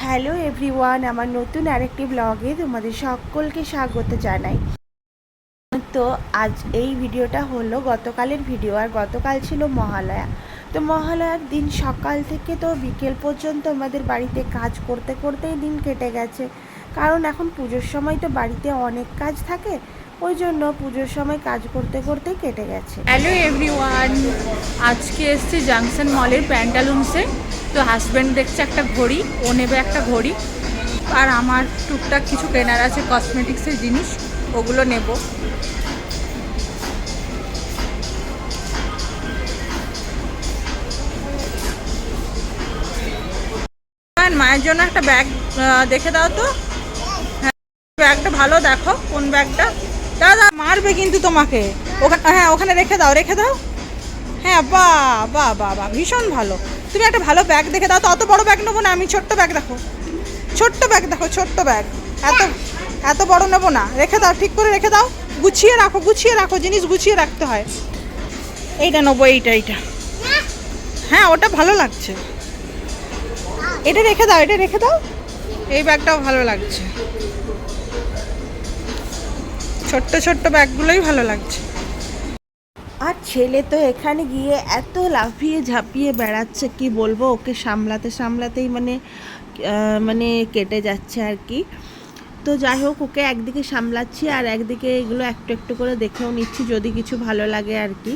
Hello everyone, আমার নতুন আরেকটি ব্লগে তোমাদের সকলকে স্বাগত জানাই। তো আজ এই ভিডিওটা হলো গতকালের ভিডিও, আর গতকাল ছিল মহালয়া। তো মহালয়ার দিন সকাল থেকে তো বিকেল পর্যন্ত আমাদের বাড়িতে কাজ করতে করতেই দিন কেটে গেছে, কারণ এখন পুজোর সময় তো বাড়িতে অনেক কাজ থাকে, ওই জন্য পুজোর সময় কাজ করতে করতেই কেটে গেছে। হ্যালো এভরিওয়ান, আজকে এসছি জাংশন মলের প্যান্টালুন্সে। তো হাজব্যান্ড দেখছে একটা ঘড়ি, ও নেবে একটা ঘড়ি, আর আমার টুকটাক কিছু কেনার আছে কসমেটিক্সের জিনিস, ওগুলো নেব। মায়ের জন্য একটা ব্যাগ দেখে দাও তো। হ্যাঁ, ব্যাগটা ভালো দেখো, কোন ব্যাগটা। দাদা মারবে কিন্তু তোমাকে। ওখানে, হ্যাঁ ওখানে রেখে দাও, রেখে দাও। হ্যাঁ, বাহ বাহ বাহ বাহ, ভীষণ ভালো। তুমি একটা ভালো ব্যাগ দেখে দাও তো। অত বড় ব্যাগ নেবো না আমি, ছোট্ট ব্যাগ দেখো, ছোট্ট ব্যাগ দেখো, ছোট্ট ব্যাগ। এত এত বড় নেবো না, রেখে দাও, ঠিক করে রেখে দাও। গুছিয়ে রাখো, গুছিয়ে রাখো, জিনিস গুছিয়ে রাখতে হয়। এইটা নেবো, এইটা। হ্যাঁ, ওটা ভালো লাগছে। এটা রেখে দাও, এটা রেখে দাও। এই ব্যাগটাও ভালো লাগছে, ছোট্ট ছোট্ট ব্যাগগুলোই ভালো লাগছে। আর ছেলে তো এখানে গিয়ে এত লাফিয়ে ঝাঁপিয়ে বেড়াচ্ছে, কি বলবো, ওকে সামলাতে সামলাতেই মানে কেটে যাচ্ছে আর কি। তো যাই হোক, ওকে একদিকে সামলাচ্ছি আর একদিকে এগুলো একটু একটু করে দেখেও নিচ্ছি যদি কিছু ভালো লাগে আর কি।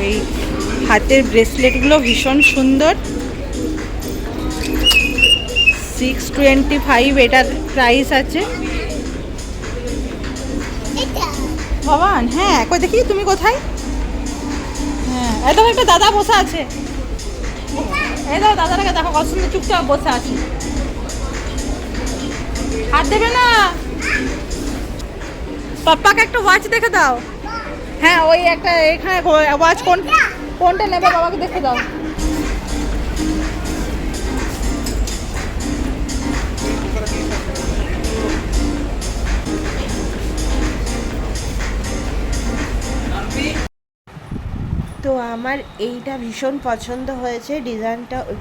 এই হাতের ব্রেসলেটগুলো ভীষণ সুন্দর। 625 এটার প্রাইস আছে। ভবান, হ্যাঁ কই দেখি তুমি কোথায়। হ্যাঁ, এত একটা দাদা বসে আছে। এই দাও, দাদাটাকে দেখো কত সুন্দর চুপচাপ বসে আছে। হাত দেবে না। পাপ্পাকে একটা ওয়াচ দেখে দাও। হ্যাঁ, ওই একটা এখানে ওয়াচ কোনটা নেবে বাবাকে দেখে দাও। তো আমার এইটা ভীষণ পছন্দ হয়েছে,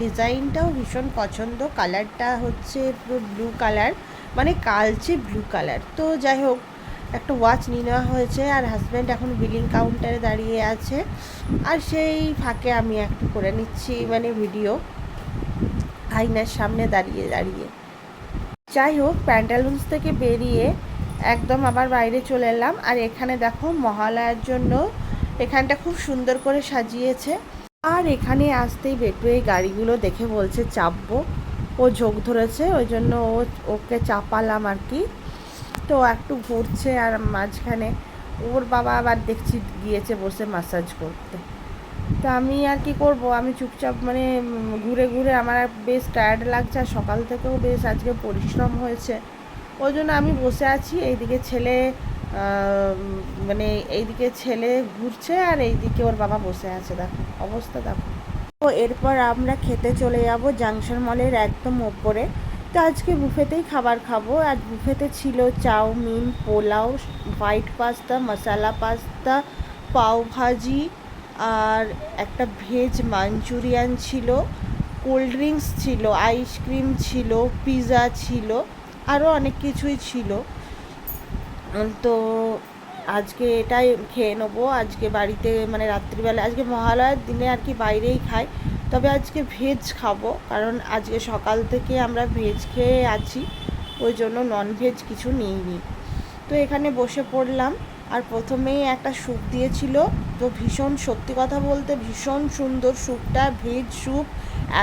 ডিজাইনটাও ভীষণ পছন্দ, কালারটা হচ্ছে পুরো ব্লু কালার, মানে কালচে ব্লু কালার। তো যাই হোক, একটা ওয়াচ নিয়ে নেওয়া হয়েছে, আর হাজব্যান্ড এখন বিলিং কাউন্টারে দাঁড়িয়ে আছে, আর সেই ফাঁকে আমি একটু করে নিচ্ছি মানে ভিডিও, আয়নার সামনে দাঁড়িয়ে দাঁড়িয়ে। যাই হোক, প্যান্টালুন্স থেকে বেরিয়ে একদম আবার বাইরে চলে এলাম, আর এখানে দেখো মহালয়ার জন্য এখানটা খুব সুন্দর করে সাজিয়েছে। আর এখানে আসতেই বেটু এই গাড়িগুলো দেখে বলছে চাপবো, ও ঝোঁক ধরেছে, ওই জন্য ওকে চাপালাম আর কি। তো একটু ঘুরছে, আর মাঝখানে ওর বাবা আবার দেখছি গিয়েছে বসে ম্যাসাজ করতে। তো আমি আর কি করব, আমি চুপচাপ মানে ঘুরে ঘুরে আমার বেশ টায়ার্ড লাগছে, আর সকাল থেকেও বেশ আজকে পরিশ্রম হয়েছে, ওই জন্য আমি বসে আছি। এইদিকে ছেলে মানে এইদিকে ছেলে ঘুরছে, আর এইদিকে ওর বাবা বসে আছে, দেখো অবস্থা দেখো। তো এরপর আমরা খেতে চলে যাব জাংশন মলের একদম ওপরে। তো আজকে বুফেতেই খাবার খাবো। আজ বুফেতে ছিল চাউমিন, পোলাও, হোয়াইট পাস্তা, মশালা পাস্তা, পাও ভাজি, আর একটা ভেজ মাঞ্চুরিয়ান ছিল, কোল্ড ড্রিঙ্কস ছিল, আইসক্রিম ছিল, পিৎজা ছিল, আরও অনেক কিছুই ছিল। তো আজকে এটাই খেয়ে নেবো আজকে বাড়িতে, মানে রাত্রিবেলা, আজকে মহালয়ার দিনে আর কি বাইরেই খাই, তবে আজকে ভেজ খাবো, কারণ আজকে সকাল থেকে আমরা ভেজ খেয়ে আছি, ওই জন্য ননভেজ কিছু নিইনি। তো এখানে বসে পড়লাম, আর প্রথমেই একটা স্যুপ দিয়েছিল, তো ভীষণ, সত্যি কথা বলতে ভীষণ সুন্দর স্যুপটা, ভেজ স্যুপ,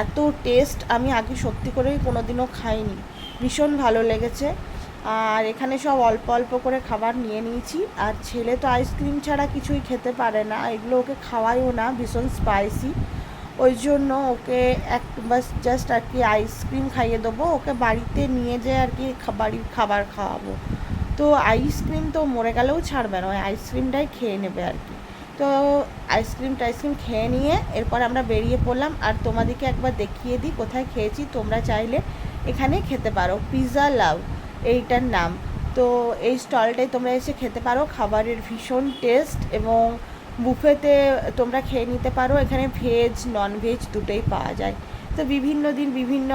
এত টেস্ট আমি আগে সত্যি করেই কোনোদিনও খাইনি, ভীষণ ভালো লেগেছে। আর এখানে সব অল্প অল্প করে খাবার নিয়ে নিয়েছি, আর ছেলে তো আইসক্রিম ছাড়া কিছুই খেতে পারে না, এগুলো ওকে খাওয়াইও না, ভীষণ স্পাইসি, ওই জন্য ওকে বাস জাস্ট আর কি আইসক্রিম খাইয়ে দেবো, ওকে বাড়িতে নিয়ে যেয়ে আর কি বাড়ির খাবার খাওয়াবো। তো আইসক্রিম তো মরে গেলেও ছাড়বে না, ওই আইসক্রিমটাই খেয়ে নেবে আর কি। তো আইসক্রিম খেয়ে নিয়ে এরপর আমরা বেরিয়ে পড়লাম, আর তোমাদেরকে একবার দেখিয়ে দিই কোথায় খেয়েছি, তোমরা চাইলে এখানে খেতে পারো, পিৎজা লাভ এইটার নাম। তো এই স্টলটাই তোমরা এসে খেতে পারো, খাবারের ভীষণ টেস্ট, এবং বুফেতে তোমরা খেয়ে নিতে পারো, এখানে ভেজ ননভেজ দুটোই পাওয়া যায়। তো বিভিন্ন দিন বিভিন্ন